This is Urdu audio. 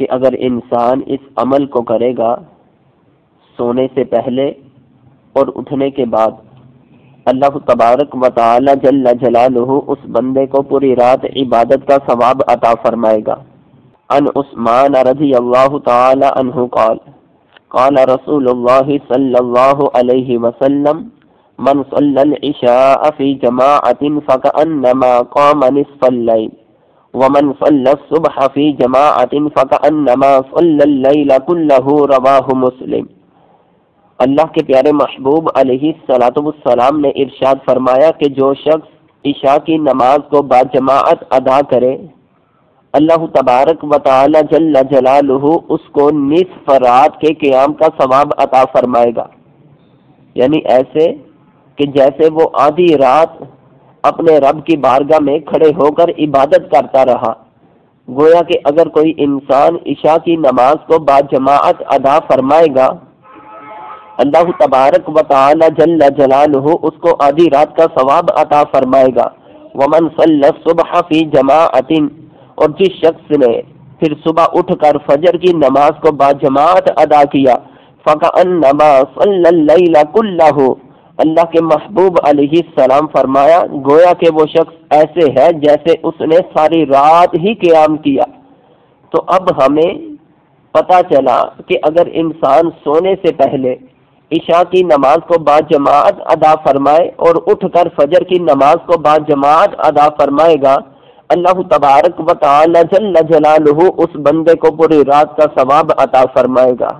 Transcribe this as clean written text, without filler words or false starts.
کہ اگر انسان اس عمل کو کرے گا سونے سے پہلے اور اٹھنے کے بعد، اللہ تبارک و تعالی جل جلالہ اس بندے کو پوری رات عبادت کا ثواب عطا فرمائے گا۔ عن عثمان رضی اللہ تعالی عنہ قال قال رسول اللہ صلی اللہ علیہ وسلم من صلی العشاء فی جماعت فکأنما قام نصف اللیل ومن صلی الصبح فی جماعت فکأنما صلی اللیل کلہ، رواہ مسلم۔ اللہ کے پیارے محبوب علیہ السلام نے ارشاد فرمایا کہ جو شخص عشاء کی نماز کو باجماعت ادا کرے، اللہ تبارک و تعالی جل جلالہ اس کو نصف رات کے قیام کا ثواب عطا فرمائے گا، یعنی ایسے کہ جیسے وہ آدھی رات اپنے رب کی بارگاہ میں کھڑے ہو کر عبادت کرتا رہا۔ گویا کہ اگر کوئی انسان عشاء کی نماز کو باجماعت ادا فرمائے گا، اللہ تبارک و تعالی جل جلالہ اس کو آدھی رات کا ثواب عطا فرمائے گا۔ ومن صلی الصبح فی جماعت، اور جس شخص نے پھر صبح اٹھ کر فجر کی نماز کو باجماعت ادا کیا، فکأنما صلی اللیل کلہ، اللہ کے محبوب علیہ السلام فرمایا گویا کہ وہ شخص ایسے ہے جیسے اس نے ساری رات ہی قیام کیا۔ تو اب ہمیں پتہ چلا کہ اگر انسان سونے سے پہلے عشاء کی نماز کو باجماعت ادا فرمائے اور اٹھ کر فجر کی نماز کو باجماعت ادا فرمائے گا، اللہ تبارک و تعالی جل جلالہ اس بندے کو پوری رات کا ثواب عطا فرمائے گا۔